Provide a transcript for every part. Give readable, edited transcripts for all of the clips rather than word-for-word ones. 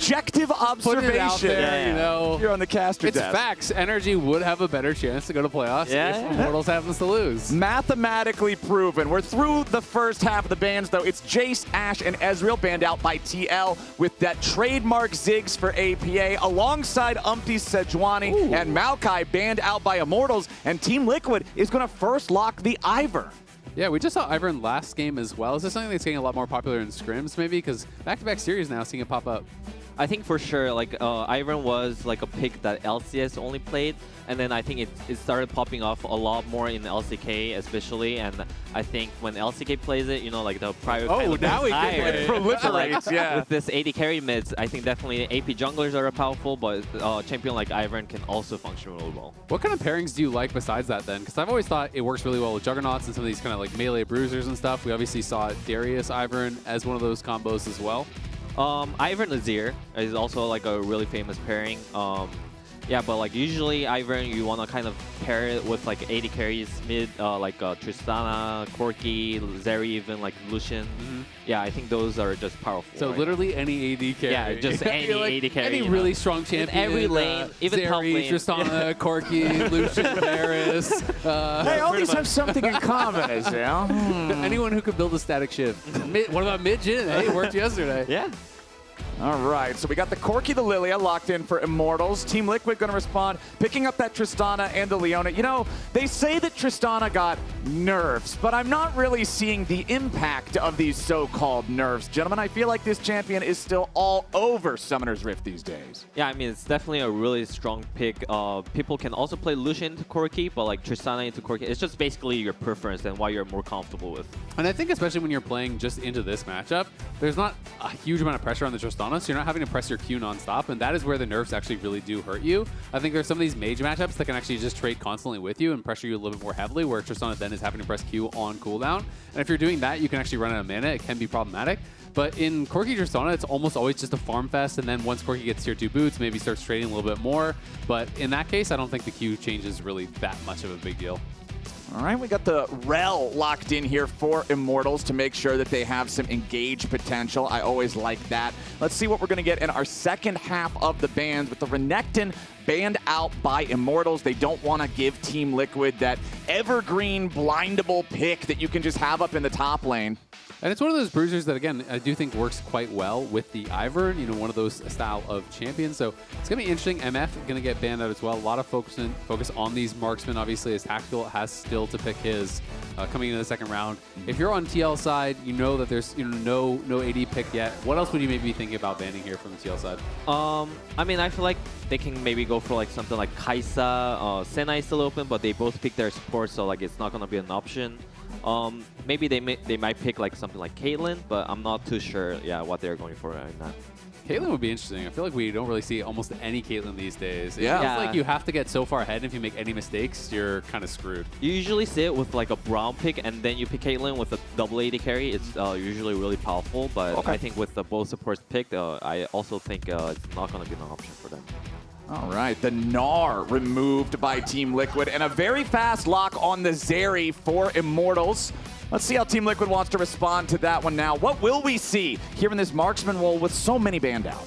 objective observation. There, you know, you're on the caster it's desk. facts. Energy would have a better chance to go to playoffs if Immortals happens to lose. Mathematically proven. We're through the first half of the bans, though. It's Jace, Ashe, and Ezreal banned out by TL with that trademark Ziggs for APA, alongside Umti, Sejuani, and Maokai banned out by Immortals. And Team Liquid is going to first lock the Ivern. Yeah, we just saw Ivern last game as well. Is this something that's getting a lot more popular in scrims, maybe? Because back-to-back series now, seeing it pop up. I think for sure, like Ivern was like a pick that LCS only played, and then I think it started popping off a lot more in LCK, especially. And I think when LCK plays it, you know, like the prior kind of now we can It proliferates, yeah. With this AD carry mids, I think definitely AP junglers are powerful, but champion like Ivern can also function really well. What kind of pairings do you like besides that then? Because I've always thought it works really well with Juggernauts and some of these kind of like melee bruisers and stuff. We obviously saw Darius Ivern as one of those combos as well. Ivern Azir is also like a really famous pairing. Yeah, but like usually Ivern, you want to kind of pair it with like AD carries mid, like Tristana, Corki, Zeri, even like Lucian. Yeah, I think those are just powerful. So literally any AD carry. Yeah, just any like AD carry. Any really strong champion. In every lane, even top Zeri, lane. Tristana, Corki, Lucian, Varus. Hey, all these have something in common, Ezreal. Anyone who could build a static shift. What about mid-gen? Hey, it worked yesterday. Yeah. All right, so we got the Corki, the Lillia locked in for Immortals. Team Liquid going to respond, picking up that Tristana and the Leona. You know, they say that Tristana got nerfs, but I'm not really seeing the impact of these so-called nerfs. Gentlemen, I feel like this champion is still all over Summoner's Rift these days. Yeah, I mean, it's definitely a really strong pick. People can also play Lucian into Corki, but like Tristana into Corki, it's just basically your preference and what you're more comfortable with. And I think especially when you're playing just into this matchup, there's not a huge amount of pressure on the Tristana, so you're not having to press your Q nonstop, and that is where the nerfs actually really do hurt you. I think there's some of these mage matchups that can actually just trade constantly with you and pressure you a little bit more heavily, where Tristana then is having to press Q on cooldown. And if you're doing that, you can actually run out of mana. It can be problematic. But in Corki Tristana, it's almost always just a farm fest, and then once Corki gets tier 2 boots, maybe starts trading a little bit more. But in that case, I don't think the Q change is really that much of a big deal. All right, we got the Rell locked in here for Immortals to make sure that they have some engaged potential. I always like that. Let's see what we're going to get in our second half of the bans with the Renekton banned out by Immortals. They don't want to give Team Liquid that evergreen blindable pick that you can just have up in the top lane. And it's one of those bruisers that, again, I do think works quite well with the Ivern, you know, one of those style of champions. So it's going to be interesting. MF going to get banned out as well. A lot of focus on these marksmen. Obviously, as Tactical has still to pick his coming into the second round. If you're on TL side, you know that there's no AD pick yet. What else would you maybe be thinking about banning here from the TL side? I mean, I feel like they can maybe go for like something like Kai'Sa. Senna is still open, but they both pick their support, so like it's not going to be an option. Maybe they might pick like something like Caitlyn, but I'm not too sure, yeah, what they're going for right now. Caitlyn would be interesting. I feel like we don't really see almost any Caitlyn these days. It Yeah. feels like you have to get so far ahead, and if you make any mistakes, you're kind of screwed. You usually see it with like a Brown pick, and then you pick Caitlyn with a double AD carry. It's usually really powerful, but I think with the both supports picked, I also think it's not going to be an option for them. All right, the Gnar removed by Team Liquid, and a very fast lock on the Zeri for Immortals. Let's see how Team Liquid wants to respond to that one now. What will we see here in this marksman role with so many banned out?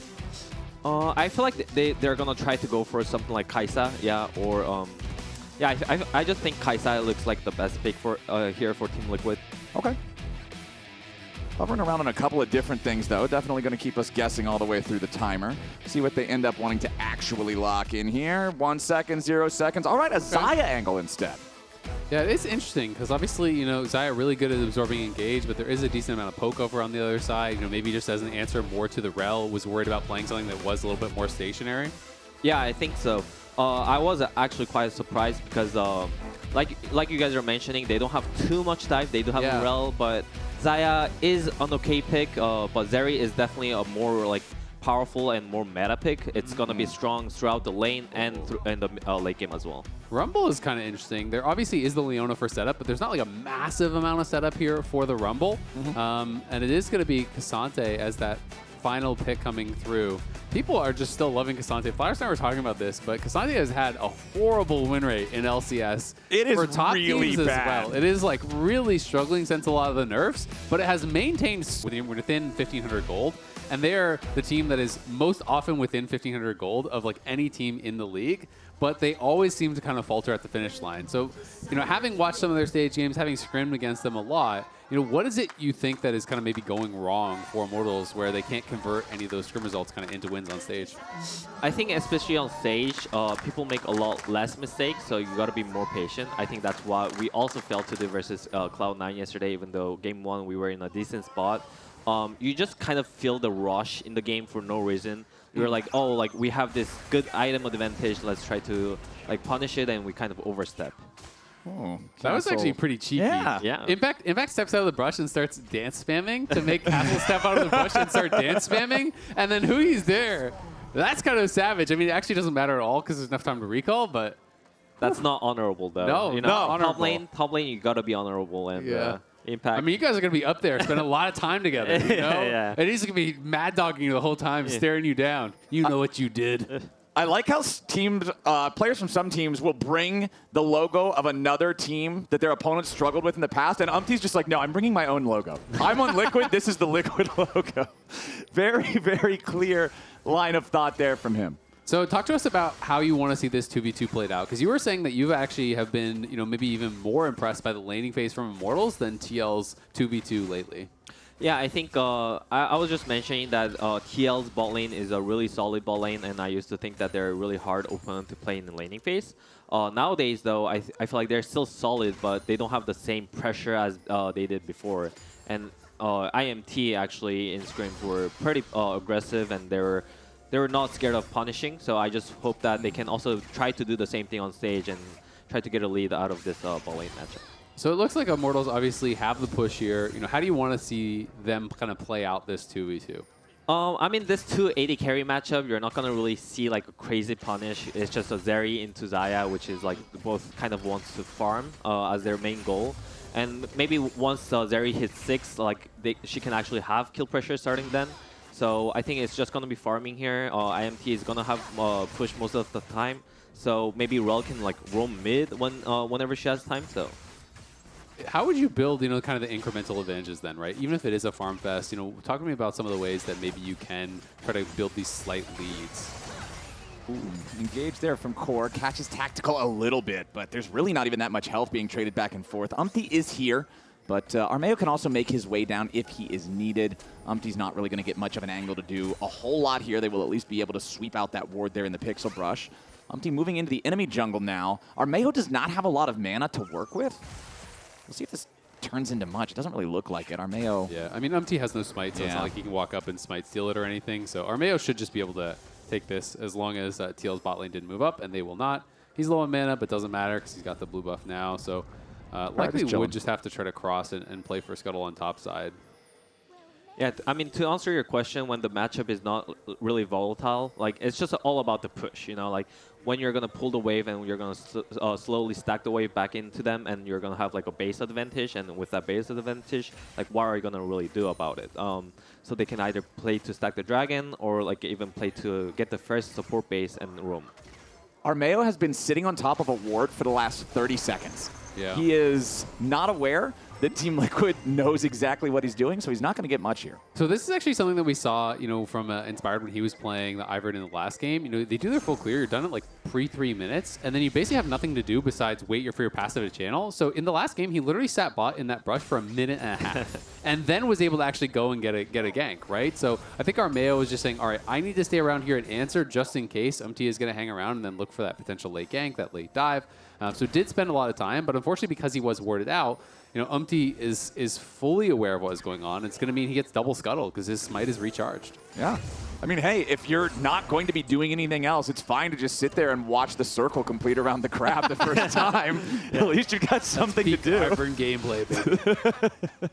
I feel like they're going to try to go for something like Kai'Sa, yeah, or yeah, I just think Kai'Sa looks like the best pick for here for Team Liquid. Okay. Hovering around on a couple of different things, though. Definitely going to keep us guessing all the way through the timer. See what they end up wanting to actually lock in here. 1 second, 0 seconds. All right, a Xayah angle instead. Yeah, it's interesting because obviously, you know, Xayah really good at absorbing engage, but there is a decent amount of poke over on the other side. You know, maybe just as an answer more to the Rell, was worried about playing something that was a little bit more stationary. Yeah, I think so. I was actually quite surprised because, like you guys are mentioning, they don't have too much dive. They do have Rell, but Xayah is an okay pick. But Zeri is definitely a more like powerful and more meta pick. It's gonna be strong throughout the lane and in the late game as well. Rumble is kind of interesting. There obviously is the Leona for setup, but there's not like a massive amount of setup here for the Rumble. And it is going to be Ksante as that final pick coming through. People are just still loving Ksante. Flowers and I were talking about this, but Ksante has had a horrible win rate in LCS. It is for top really teams bad. as well. It is like really struggling since a lot of the nerfs, but it has maintained within 1,500 gold. and they are the team that is most often within 1,500 gold of like any team in the league, but they always seem to kind of falter at the finish line. So, you know, having watched some of their stage games, having scrimmed against them a lot, you know, what is it you think that is kind of maybe going wrong for Immortals where they can't convert any of those scrim results kind of into wins on stage? I think especially on stage, people make a lot less mistakes, so you got to be more patient. I think that's why we also failed to do versus Cloud9 yesterday, even though game 1 we were in a decent spot. You just kind of feel the rush in the game for no reason. You're like, oh, like we have this good item advantage, let's try to like punish it, and we kind of overstep. Oh, that was actually pretty cheeky. Yeah. Impact steps out of the brush and starts dance spamming to make Castle step out of the brush and start dance spamming, and then Hui's there. That's kind of savage. I mean, it actually doesn't matter at all because there's enough time to recall, but that's not honorable though. No, you know, no, honorable. Top lane, you gotta be honorable, and Impact. I mean, you guys are gonna be up there, spending a lot of time together. You know, yeah. And he's gonna be mad dogging you the whole time, staring you down. You know what you did. I like how teams, players from some teams will bring the logo of another team that their opponents struggled with in the past, and Umti's just like, no, I'm bringing my own logo. I'm on Liquid, this is the Liquid logo. Very, very clear line of thought there from him. So talk to us about how you want to see this 2v2 played out, because you were saying that you actually have been, you know, maybe even more impressed by the laning phase from Immortals than TL's 2v2 lately. Yeah, I think I was just mentioning that TL's bot lane is a really solid bot lane, and I used to think that they're a really hard opponent to play in the laning phase. Nowadays, though, I feel like they're still solid, but they don't have the same pressure as they did before. And IMT actually in scrims were pretty aggressive, and they were not scared of punishing. So I just hope that they can also try to do the same thing on stage and try to get a lead out of this bot lane matchup. So it looks like Immortals obviously have the push here. You know, how do you want to see them kind of play out this 2v2? I mean, this 2 AD carry matchup, you're not going to really see like a crazy punish. It's just a Zeri into Xayah, which is like both kind of wants to farm as their main goal. And maybe once Zeri hits 6, like she can actually have kill pressure starting then. So I think it's just going to be farming here. IMT is going to have push most of the time. So maybe Rell can like roam mid whenever she has time. So how would you build, you know, kind of the incremental advantages then, right? Even if it is a farm fest, you know, talk to me about some of the ways that maybe you can try to build these slight leads. Ooh, engage there from Core, catches tactical a little bit, but there's really not even that much health being traded back and forth. Umti is here, but Armao can also make his way down if he is needed. Umti's not really going to get much of an angle to do a whole lot here. They will at least be able to sweep out that ward there in the pixel brush. Umti moving into the enemy jungle now. Armao does not have a lot of mana to work with. We'll see if this turns into much. It doesn't really look like it. Armao. Yeah, I mean, Umti has no smite, so it's not like he can walk up and smite steal it or anything. So Armao should just be able to take this as long as TL's bot lane didn't move up, and they will not. He's low on mana, but doesn't matter because he's got the blue buff now. So likely would just have to try to cross and play for Scuttle on top side. Yeah, I mean, to answer your question, when the matchup is not really volatile, like it's just all about the push, you know, like when you're going to pull the wave and you're going to slowly stack the wave back into them, and you're going to have like a base advantage, and with that base advantage, like what are you going to really do about it? So they can either play to stack the dragon or like even play to get the first support base and roam. Armao has been sitting on top of a ward for the last 30 seconds. Yeah. He is not aware that Team Liquid knows exactly what he's doing, so he's not going to get much here. So this is actually something that we saw, you know, from Inspired when he was playing the Ivern in the last game. You know, they do their full clear. You're done at like pre-3 minutes, and then you basically have nothing to do besides wait for your passive to channel. So in the last game, he literally sat bot in that brush for a minute and a half, and then was able to actually go and get a gank, right? So I think Armao was just saying, all right, I need to stay around here and answer just in case Umti is going to hang around and then look for that potential late gank, that late dive. So did spend a lot of time, but unfortunately because he was warded out, you know, Umti is fully aware of what is going on. It's going to mean he gets double scuttle because his smite is recharged. Yeah. I mean, hey, if you're not going to be doing anything else, it's fine to just sit there and watch the circle complete around the crab the first time. At least you've got something to do. Ivern gameplay, baby.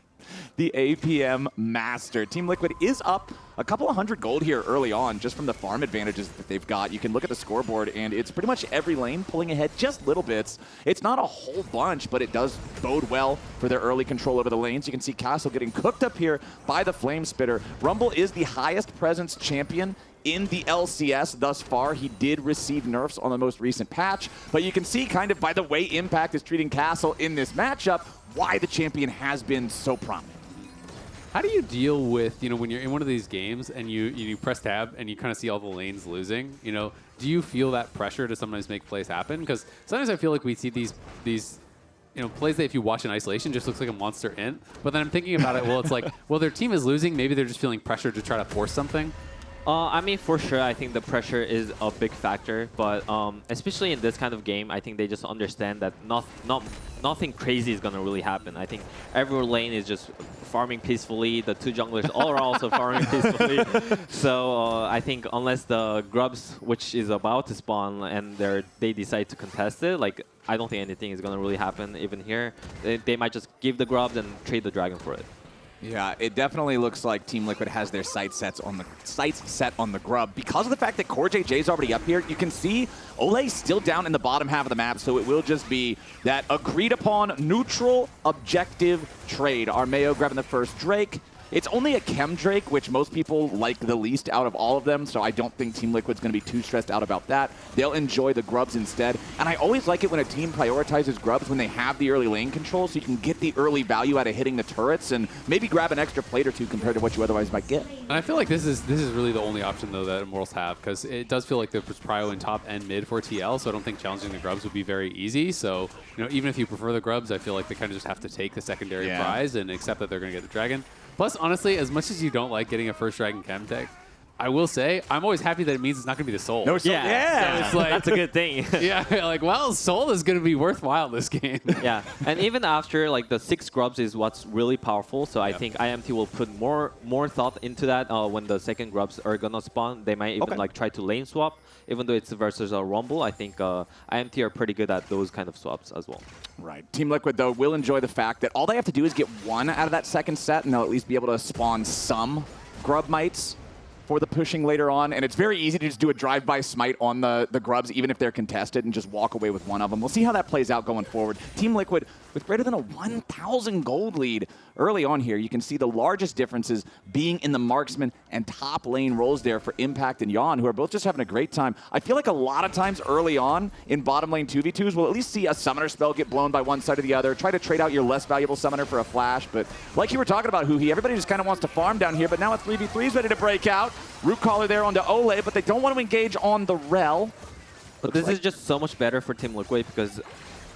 The APM Master. Team Liquid is up a couple of hundred gold here early on just from the farm advantages that they've got. You can look at the scoreboard, and it's pretty much every lane pulling ahead just little bits. It's not a whole bunch, but it does bode well for their early control over the lanes. You can see Castle getting cooked up here by the Flame Spitter. Rumble is the highest presence champion in the LCS thus far. He did receive nerfs on the most recent patch, but you can see kind of by the way Impact is treating Castle in this matchup why the champion has been so prominent. How do you deal with, when you're in one of these games and you press tab and you kind of see all the lanes losing, do you feel that pressure to sometimes make plays happen? Because sometimes I feel like we see these plays that if you watch in isolation just looks like a monster int. But then I'm thinking about it, well, it's like, well, their team is losing. Maybe they're just feeling pressure to try to force something. I mean, for sure, I think the pressure is a big factor, but especially in this kind of game, I think they just understand that nothing crazy is going to really happen. I think every lane is just farming peacefully. The two junglers all are also farming peacefully. So I think unless the grubs, which is about to spawn, and they decide to contest it, like, I don't think anything is going to really happen even here. They might just give the grubs and trade the dragon for it. Yeah, it definitely looks like Team Liquid has their sights set on the grub. Because of the fact that CoreJJ is already up here, you can see Olleh still down in the bottom half of the map, so it will just be that agreed upon neutral objective trade. Armao grabbing the first Drake. It's only a Chem Drake, which most people like the least out of all of them, so I don't think Team Liquid's going to be too stressed out about that. They'll enjoy the grubs instead. And I always like it when a team prioritizes grubs when they have the early lane control, so you can get the early value out of hitting the turrets and maybe grab an extra plate or two compared to what you otherwise might get. And I feel like this is really the only option, though, that Immortals have, because it does feel like there's prio in top and mid for TL, so I don't think challenging the grubs would be very easy. So, even if you prefer the grubs, I feel like they kind of just have to take the secondary prize and accept that they're going to get the dragon. Plus, honestly, as much as you don't like getting a first dragon chem tech, I will say, I'm always happy that it means it's not going to be the soul. No soul. Yeah. So it's like, that's a good thing. Yeah, like, well, soul is going to be worthwhile this game. Yeah, and even after, like, the 6 grubs is what's really powerful, so I think IMT will put more thought into that when the second grubs are going to spawn. They might even, like, try to lane swap. Even though it's versus a Rumble, I think IMT are pretty good at those kind of swaps as well. Right. Team Liquid, though, will enjoy the fact that all they have to do is get one out of that second set, and they'll at least be able to spawn some grub mites for the pushing later on. And it's very easy to just do a drive-by smite on the grubs, even if they're contested, and just walk away with one of them. We'll see how that plays out going forward. Team Liquid, with greater than a 1,000 gold lead early on here, you can see the largest differences being in the marksman and top lane roles there for Impact and Yeon, who are both just having a great time. I feel like a lot of times early on in bottom lane 2v2s, we'll at least see a summoner spell get blown by one side or the other, try to trade out your less valuable summoner for a flash, but like you were talking about, Huhi, everybody just kind of wants to farm down here, but now a 3v3 is ready to break out. Root Caller there onto Olleh, but they don't want to engage on the Rell. But this is just so much better for Team Liquid because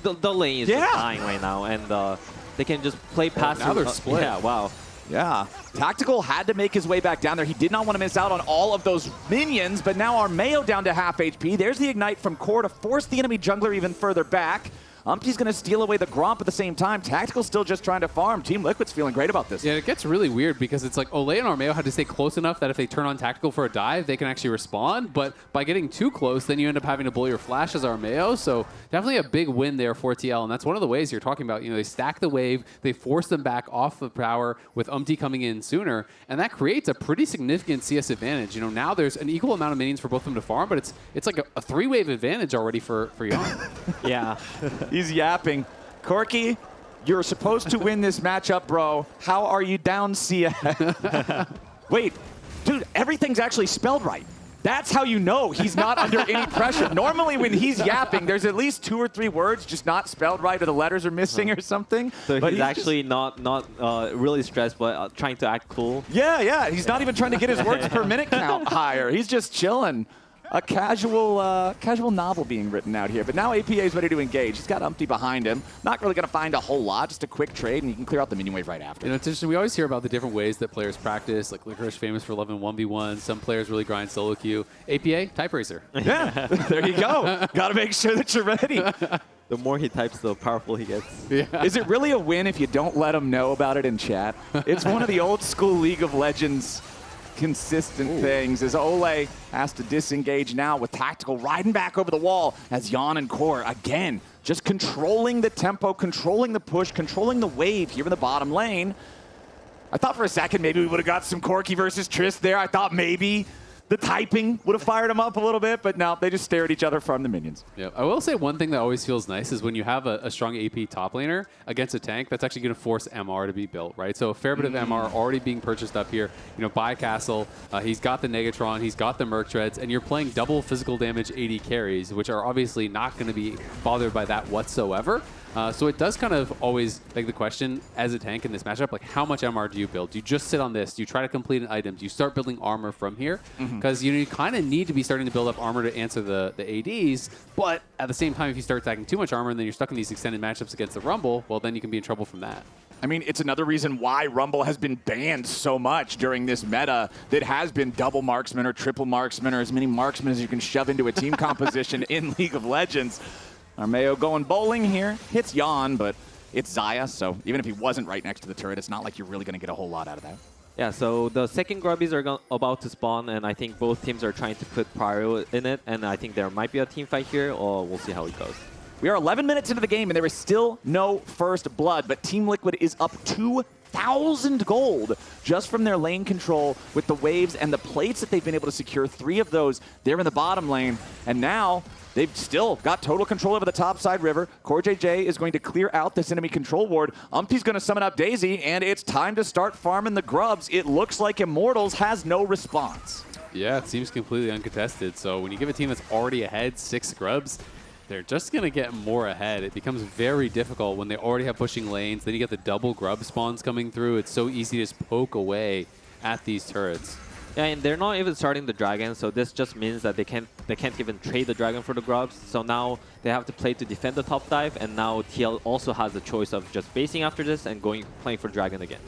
the lane is just dying right now, and they can just play past. Now they're split. Yeah, wow. Yeah. Tactical had to make his way back down there. He did not want to miss out on all of those minions, but now Armao down to half HP. There's the Ignite from Core to force the enemy jungler even further back. Umti's going to steal away the Gromp at the same time. Tactical's still just trying to farm. Team Liquid's feeling great about this. Yeah, it gets really weird because it's like Olleh and Armao had to stay close enough that if they turn on Tactical for a dive, they can actually respond. But by getting too close, then you end up having to blow your flash as Armao. So definitely a big win there for TL. And that's one of the ways you're talking about. They stack the wave, they force them back off the power with Umti coming in sooner. And that creates a pretty significant CS advantage. Now there's an equal amount of minions for both of them to farm, but it's like a 3-wave advantage already for Yeon. Yeah. He's yapping. Corki, you're supposed to win this matchup, bro. How are you down, CS? Wait, dude, everything's actually spelled right. That's how you know he's not under any pressure. Normally when he's yapping, there's at least 2 or 3 words just not spelled right or the letters are missing or something. So he's actually not really stressed, but trying to act cool. Yeah. He's not even trying to get his words per minute count higher. He's just chilling. A casual novel being written out here. But now APA is ready to engage. He's got Umti behind him. Not really going to find a whole lot. Just a quick trade, and you can clear out the minion wave right after. It's interesting. We always hear about the different ways that players practice. Like Licorice famous for loving 1v1. Some players really grind solo queue. APA, type racer. Yeah, there you go. Got to make sure that you're ready. The more he types, the powerful he gets. Yeah. Is it really a win if you don't let him know about it in chat? It's one of the old school League of Legends consistent things as Olleh has to disengage now with Tactical riding back over the wall as Yeon and Core again just controlling the tempo, controlling the push, controlling the wave here in the bottom lane. I thought for a second maybe we would have got some Corki versus Trist there. I thought maybe the typing would have fired him up a little bit, but no, they just stare at each other from the minions. Yeah, I will say one thing that always feels nice is when you have a strong AP top laner against a tank, that's actually going to force MR to be built, right? So a fair bit of MR already being purchased up here, by Castle. He's got the Negatron, he's got the Merc Treads, and you're playing double physical damage AD carries, which are obviously not going to be bothered by that whatsoever. So it does kind of always beg the question, as a tank in this matchup, like how much MR do you build? Do you just sit on this? Do you try to complete an item? Do you start building armor from here? Because you kind of need to be starting to build up armor to answer the ADs, but at the same time, if you start stacking too much armor and then you're stuck in these extended matchups against the Rumble, well, then you can be in trouble from that. I mean, it's another reason why Rumble has been banned so much during this meta that has been double marksman or triple marksman or as many marksmen as you can shove into a team composition in League of Legends. Armao going bowling here. Hits Yeon, but it's Xayah, so even if he wasn't right next to the turret, it's not like you're really going to get a whole lot out of that. Yeah, so the second grubbies are about to spawn, and I think both teams are trying to put Pyro in it, and I think there might be a team fight here, or we'll see how it goes. We are 11 minutes into the game, and there is still no first blood, but Team Liquid is up 2,000 gold just from their lane control with the waves and the plates that they've been able to secure. 3 of those, they're in the bottom lane, and now they've still got total control over the top side river. CoreJJ is going to clear out this enemy control ward. Umti's going to summon up Daisy, and it's time to start farming the grubs. It looks like Immortals has no response. Yeah, it seems completely uncontested. So when you give a team that's already ahead 6 grubs, they're just going to get more ahead. It becomes very difficult when they already have pushing lanes. Then you get the double grub spawns coming through. It's so easy to just poke away at these turrets. Yeah, and they're not even starting the dragon, so this just means that they can't even trade the dragon for the grubs. So now they have to play to defend the top dive, and now TL also has the choice of just basing after this and playing for dragon again.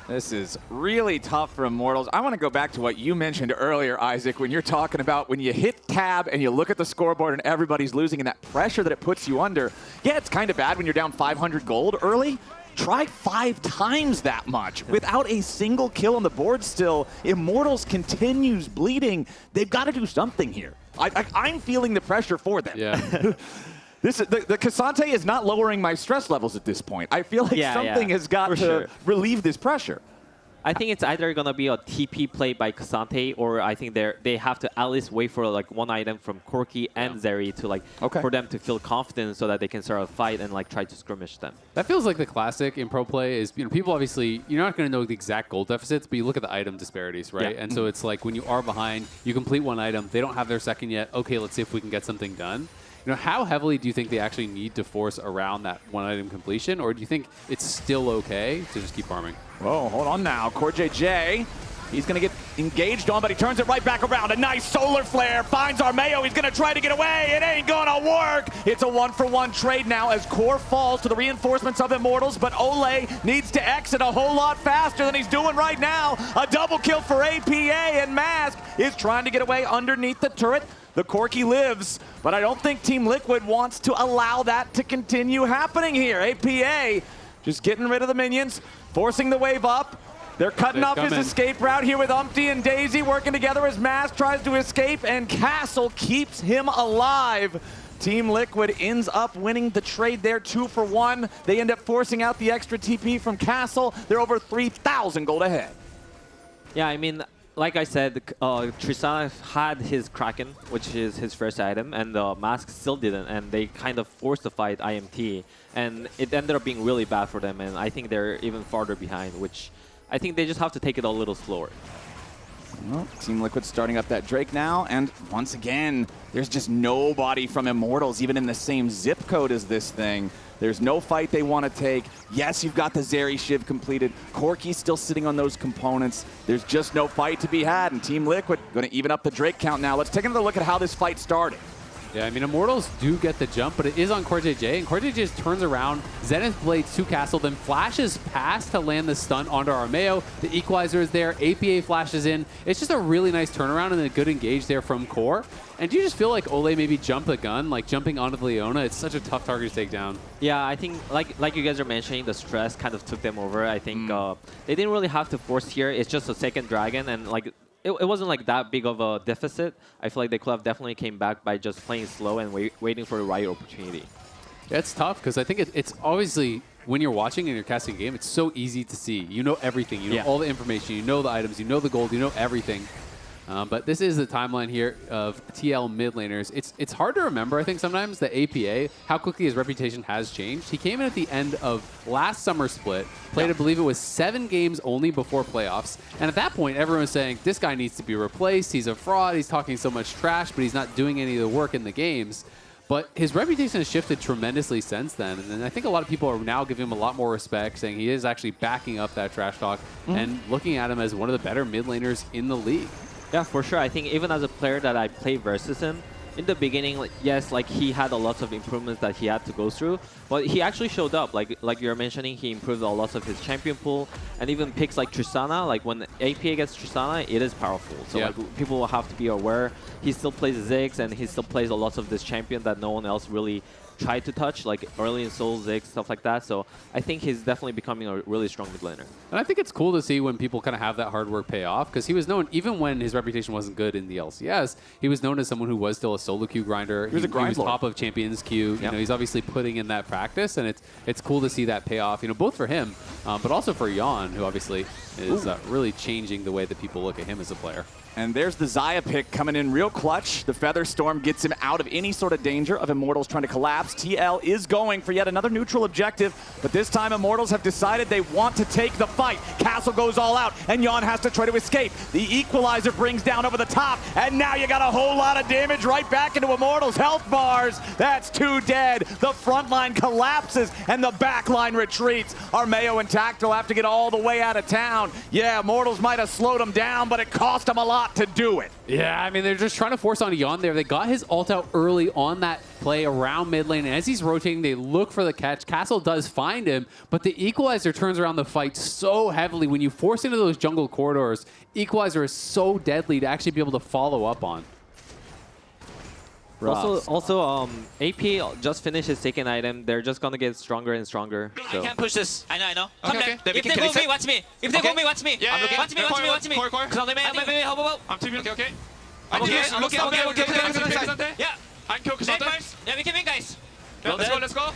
This is really tough for Immortals. I want to go back to what you mentioned earlier, Isaac, when you're talking about when you hit tab and you look at the scoreboard and everybody's losing and that pressure that it puts you under. Yeah, it's kind of bad when you're down 500 gold early. Try 5 times that much without a single kill on the board still. Immortals continues bleeding. They've got to do something here. I'm feeling the pressure for them. Yeah. The Ksante is not lowering my stress levels at this point. I feel like something has got to relieve this pressure. I think it's either going to be a TP play by Ksante, or I think they have to at least wait for like one item from Corki and Zeri to for them to feel confident so that they can start a fight and try to skirmish them. That feels like the classic in pro play is, people obviously, you're not going to know the exact gold deficits, but you look at the item disparities, right? Yeah. And so it's like when you are behind, you complete one item, they don't have their second yet. Okay, let's see if we can get something done. How heavily do you think they actually need to force around that one item completion, or do you think it's still okay to just keep farming? Whoa, hold on now. CoreJJ, he's going to get engaged on, but he turns it right back around. A nice solar flare finds Armao. He's going to try to get away. It ain't going to work. It's a 1-for-1 trade now as Core falls to the reinforcements of Immortals, but Olleh needs to exit a whole lot faster than he's doing right now. A double kill for APA, and Mask is trying to get away underneath the turret. The Corki lives, but I don't think Team Liquid wants to allow that to continue happening here. APA just getting rid of the minions, forcing the wave up. They're cutting off his escape route here with Umti and Daisy working together as Mask tries to escape, and Castle keeps him alive. Team Liquid ends up winning the trade there 2-for-1. They end up forcing out the extra TP from Castle. They're over 3,000 gold ahead. Yeah, I mean, like I said, Tristana had his Kraken, which is his first item, and Mask still didn't, and they kind of forced the fight IMT, and it ended up being really bad for them, and I think they're even farther behind, which I think they just have to take it a little slower. Well, Team Liquid starting up that Drake now, and once again, there's just nobody from Immortals even in the same zip code as this thing. There's no fight they want to take. Yes, you've got the Zeri Shiv completed. Corki's still sitting on those components. There's just no fight to be had, and Team Liquid going to even up the Drake count now. Let's take another look at how this fight started. Yeah, I mean, Immortals do get the jump, but it is on CoreJJ, and CoreJJ just turns around, Zenith blades to Castle, then flashes past to land the stun onto Armao. The equalizer is there, APA flashes in. It's just a really nice turnaround and a good engage there from Core. And do you just feel like Olleh maybe jumped the gun, like jumping onto the Leona? It's such a tough target to take down. Yeah, I think, like you guys are mentioning, the stress kind of took them over. I think they didn't really have to force here. It's just a second dragon, and it wasn't like that big of a deficit. I feel like they could have definitely came back by just playing slow and waiting for the right opportunity. Yeah, it's tough because I think it's obviously when you're watching and you're casting a game, it's so easy to see. You know everything. You know all the information. You know the items. You know the gold. You know everything. But this is the timeline here of TL mid laners. It's hard to remember, I think, sometimes, the APA, how quickly his reputation has changed. He came in at the end of last summer split, played, I believe it was 7 games only before playoffs. And at that point, everyone was saying, this guy needs to be replaced. He's a fraud. He's talking so much trash, but he's not doing any of the work in the games. But his reputation has shifted tremendously since then, and I think a lot of people are now giving him a lot more respect, saying he is actually backing up that trash talk and looking at him as one of the better mid laners in the league. Yeah, for sure. I think even as a player that I play versus him, in the beginning, yes, like he had a lot of improvements that he had to go through, but he actually showed up. Like you're mentioning, he improved a lot of his champion pool, and even picks like Tristana. Like when APA gets Tristana, it is powerful. So like people will have to be aware. He still plays Ziggs, and he still plays a lot of this champion that no one else really tried to touch, like early in Soul, Ziggs, stuff like that. So I think he's definitely becoming a really strong mid laner. And I think it's cool to see when people kind of have that hard work pay off, because he was known, even when his reputation wasn't good in the LCS, he was known as someone who was still a solo queue grinder. He was a grind He was top of Champions queue. You know, he's obviously putting in that practice, and it's cool to see that pay off, you know, both for him, but also for Yeon, who obviously is really changing the way that people look at him as a player. And there's the Xayah pick coming in real clutch. The Feather Storm gets him out of any sort of danger of Immortals trying to collapse. TL is going for yet another neutral objective, but this time Immortals have decided they want to take the fight. Castle goes all out, and Yeon has to try to escape. The Equalizer brings down over the top, and now you got a whole lot of damage right back into Immortals' health bars. That's 2 dead. The front line collapses, and the back line retreats. Armao and Tactile have to get all the way out of town. Yeah, Immortals might have slowed them down, but it cost them a lot to do it. Yeah, I mean, they're just trying to force on Yeon there. They got his ult out early on that play around mid lane, and as he's rotating, they look for the catch. Castle does find him, but the Equalizer turns around the fight so heavily. When you force into those jungle corridors, Equalizer is so deadly to actually be able to follow up on. Also, AP just finished his second item. They're just gonna get stronger and stronger. So. I can't push this. I know. Come Okay, there. If they go me, watch me. If they go me, watch me. Yeah, I'm looking. Watch me. Core. Hold. I'm teaming. Okay. Okay. Yeah. I can kill Stay Ksante. first. Yeah, we can win, guys. Let's go.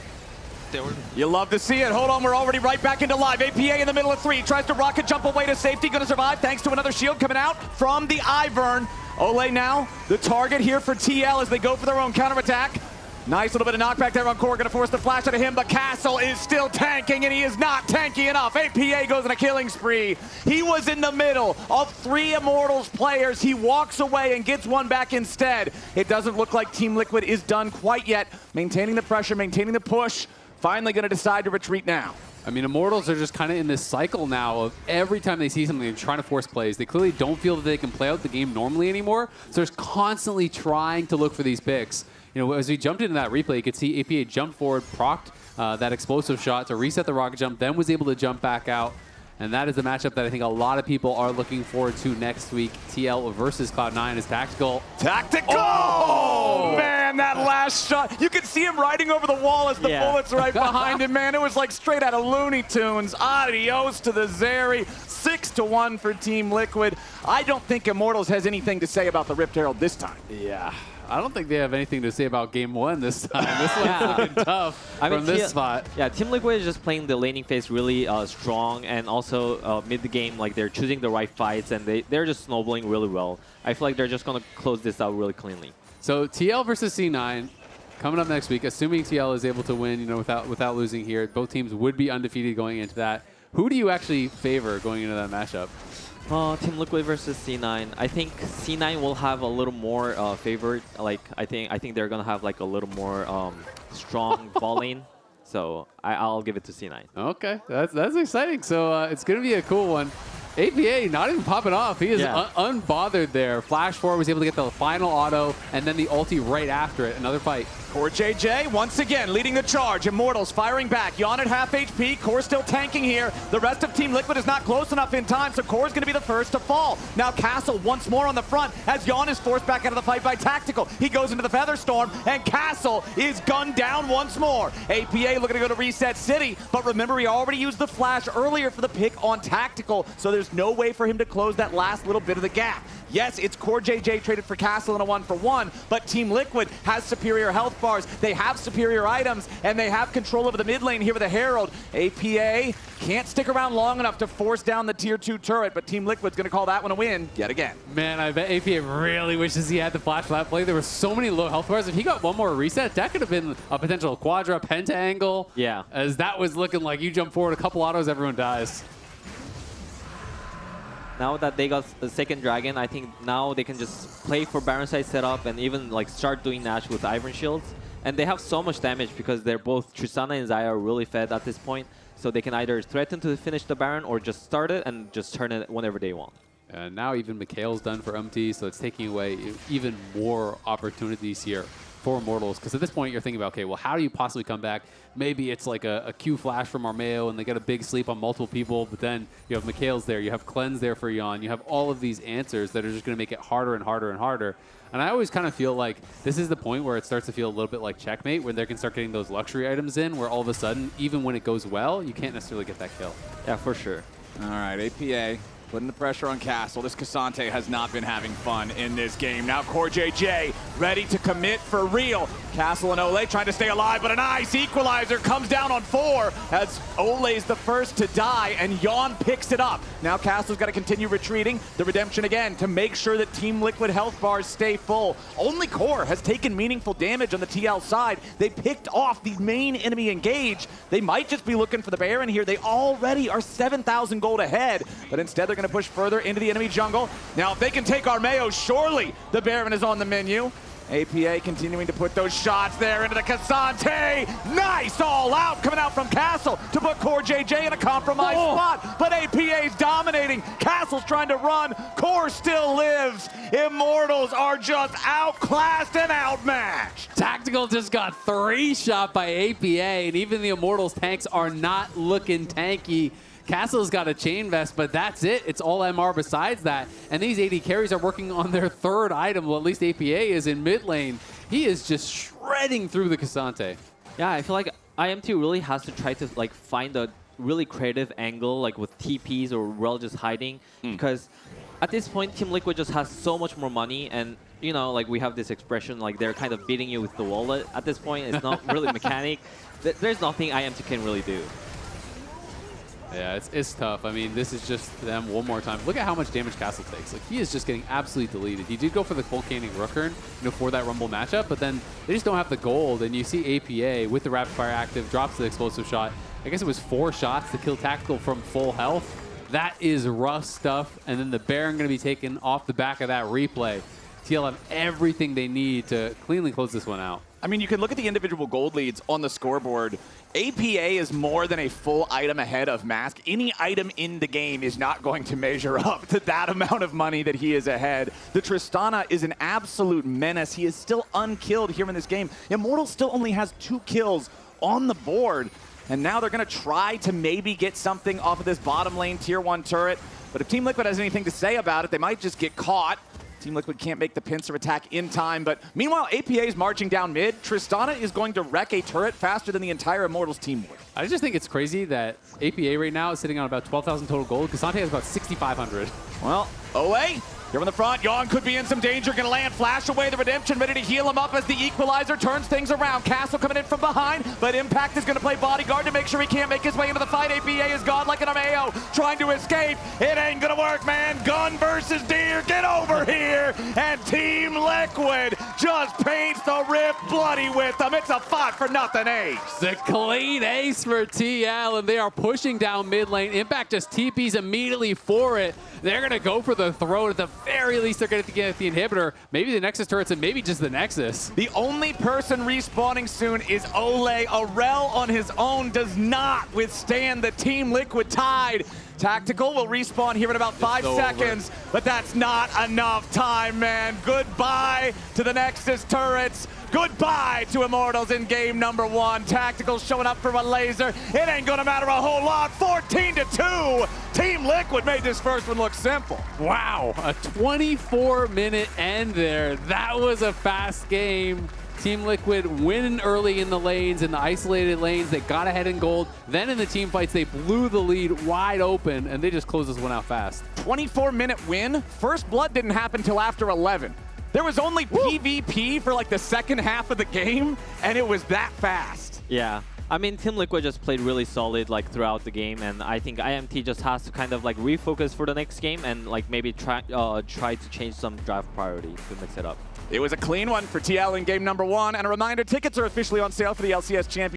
You love to see it. Hold on, we're already right back into live. APA in the middle of 3. Tries to rocket jump away to safety. Gonna survive thanks to another shield coming out from the Ivern. Olleh now the target here for TL as they go for their own counterattack. Nice little bit of knockback there on Core. Gonna force the flash out of him, but Castle is still tanking, and he is not tanky enough. APA goes on a killing spree. He was in the middle of 3 Immortals players. He walks away and gets one back instead. It doesn't look like Team Liquid is done quite yet. Maintaining the pressure, maintaining the push. Finally gonna decide to retreat now. I mean, Immortals are just kind of in this cycle now of every time they see something, they're trying to force plays. They clearly don't feel that they can play out the game normally anymore, so they're constantly trying to look for these picks. You know, as we jumped into that replay, you could see APA jump forward, procced that explosive shot to reset the rocket jump, then was able to jump back out. And that is the matchup that I think a lot of people are looking forward to next week. TL versus Cloud9 is Tactical. Oh, man, that last shot. You could see him riding over the wall as the bullets right behind him, man. It was like straight out of Looney Tunes. Adios to the Zeri. 6-1 for Team Liquid. I don't think Immortals has anything to say about the Rift Herald this time. Yeah. I don't think they have anything to say about Game 1 this time. This one's looking tough from this spot. Yeah, Team Liquid is just playing the laning phase really strong, and also mid the game, like they're choosing the right fights, and they're just snowballing really well. I feel like they're just going to close this out really cleanly. So TL versus C9 coming up next week, assuming TL is able to win, you know, without losing here. Both teams would be undefeated going into that. Who do you actually favor going into that matchup? Team Liquid versus C9. I think C9 will have a little more favored. Like I think they're gonna have like a little more strong ball lane. So I'll give it to C9. Okay, that's exciting. So it's gonna be a cool one. APA not even popping off. He is unbothered there. Flash forward, was able to get the final auto, and then the ulti right after it. Another fight. CoreJJ once again leading the charge. Immortals firing back. Yeon at half HP. Core still tanking here. The rest of Team Liquid is not close enough in time, so Core's going to be the first to fall. Now Castle once more on the front as Yeon is forced back out of the fight by Tactical. He goes into the Feather Storm, and Castle is gunned down once more. APA looking to go to reset City, but remember he already used the flash earlier for the pick on Tactical, so there's no way for him to close that last little bit of the gap. Yes, it's CoreJJ traded for Castle in a 1-for-1, but Team Liquid has superior health bars, they have superior items, and they have control over the mid lane here with the Herald. APA can't stick around long enough to force down the tier 2 turret, but Team Liquid's gonna call that one a win yet again. Man, I bet APA really wishes he had the flash for that play. There were so many low health bars. If he got one more reset, that could have been a potential quadra penta angle. Yeah. As that was looking like you jump forward a couple autos, everyone dies. Now that they got the second dragon, I think now they can just play for Baron side setup and even like start doing Nash with Ivern shields. And they have so much damage because they're both Tristana and Xayah are really fed at this point. So they can either threaten to finish the Baron or just start it and just turn it whenever they want. And now even Mikhail's done for Umti, so it's taking away even more opportunities here for Immortals. Because at this point, you're thinking about, okay, well, how do you possibly come back? Maybe it's like a Q flash from Armao, and they get a big sleep on multiple people, but then you have Mikhail's there, you have Cleanse there for Yeon, you have all of these answers that are just going to make it harder and harder and harder. And I always kind of feel like this is the point where it starts to feel a little bit like Checkmate, when they can start getting those luxury items in, where all of a sudden, even when it goes well, you can't necessarily get that kill. Yeah, for sure. All right, APA putting the pressure on Castle. This Ksante has not been having fun in this game. Now CoreJJ ready to commit for real. Castle and Olleh trying to stay alive, but a nice equalizer comes down on 4 as Olleh's the first to die, and Yeon picks it up. Now Castle's got to continue retreating. The redemption again to make sure that Team Liquid health bars stay full. Only Core has taken meaningful damage on the TL side. They picked off the main enemy engage. They might just be looking for the Baron here. They already are 7,000 gold ahead, but instead they're going to push further into the enemy jungle. Now if they can take Armao, surely the Baron is on the menu. APA continuing to put those shots there into the Ksante. Nice all out coming out from Castle to put CoreJJ in a compromised spot. But APA's dominating. Castle's trying to run. Core still lives. Immortals are just outclassed and outmatched. Tactical just got 3-shot by APA, and even the Immortals tanks are not looking tanky. Castle's got a chain vest, but that's it. It's all MR besides that. And these AD carries are working on their 3rd item. Well, at least APA is in mid lane. He is just shredding through the Ksante. Yeah, I feel like IMT really has to try to like find a really creative angle, like with TPs or Rell just hiding. Because at this point, Team Liquid just has so much more money, and you know, like we have this expression, like they're kind of beating you with the wallet. At this point, it's not really mechanic. There's nothing IMT can really do. Yeah, it's tough. I mean, this is just them one more time. Look at how much damage Castle takes. Like, he is just getting absolutely deleted. He did go for the Volcanic Rookern, for that Rumble matchup, but then they just don't have the gold. And you see APA with the Rapid Fire active, drops the explosive shot. I guess it was 4 shots to kill Tactical from full health. That is rough stuff. And then the Baron going to be taken off the back of that replay. TL have everything they need to cleanly close this one out. I mean, you can look at the individual gold leads on the scoreboard. APA is more than a full item ahead of Mask. Any item in the game is not going to measure up to that amount of money that he is ahead. The Tristana is an absolute menace. He is still unkilled here in this game. Immortals still only has 2 kills on the board. And now they're going to try to maybe get something off of this bottom lane tier 1 turret. But if Team Liquid has anything to say about it, they might just get caught. Team Liquid can't make the pincer attack in time, but meanwhile, APA is marching down mid. Tristana is going to wreck a turret faster than the entire Immortals team would. I just think it's crazy that APA right now is sitting on about 12,000 total gold. Ksante has about 6,500. Well, Olleh, here on the front. Yeon could be in some danger. Going to land, flash away the redemption, ready to heal him up as the equalizer turns things around. Castle coming in from behind, but Impact is going to play bodyguard to make sure he can't make his way into the fight. APA is gone like an Armao, trying to escape. It ain't going to work, man. Gun versus deer. Get over here. And Team Liquid just paints the rip bloody with them. It's a 5-for-nothing ace. The clean ace for TL, and they are pushing down mid lane. Impact just TPs immediately for it. They're going to go for the throat. At the very least, they're going to get the inhibitor, maybe the Nexus turrets, and maybe just the Nexus. The only person respawning soon is Olleh. A Rell on his own does not withstand the Team Liquid tide. Tactical will respawn here in about 5 seconds, but that's not enough time, man. Goodbye to the Nexus turrets. Goodbye to Immortals in game number 1. Tactical showing up for a laser. It ain't gonna matter a whole lot. 14-2. Team Liquid made this first one look simple. Wow, a 24-minute end there. That was a fast game. Team Liquid winning early in the lanes, in the isolated lanes. They got ahead in gold. Then in the team fights, they blew the lead wide open, and they just closed this one out fast. 24-minute win. First blood didn't happen till after 11. There was only PvP for like the second half of the game, and it was that fast. Yeah. I mean, Team Liquid just played really solid like throughout the game, and I think IMT just has to kind of like refocus for the next game and like maybe try to change some draft priority to mix it up. It was a clean one for TL in game number 1, and a reminder, tickets are officially on sale for the LCS Championship.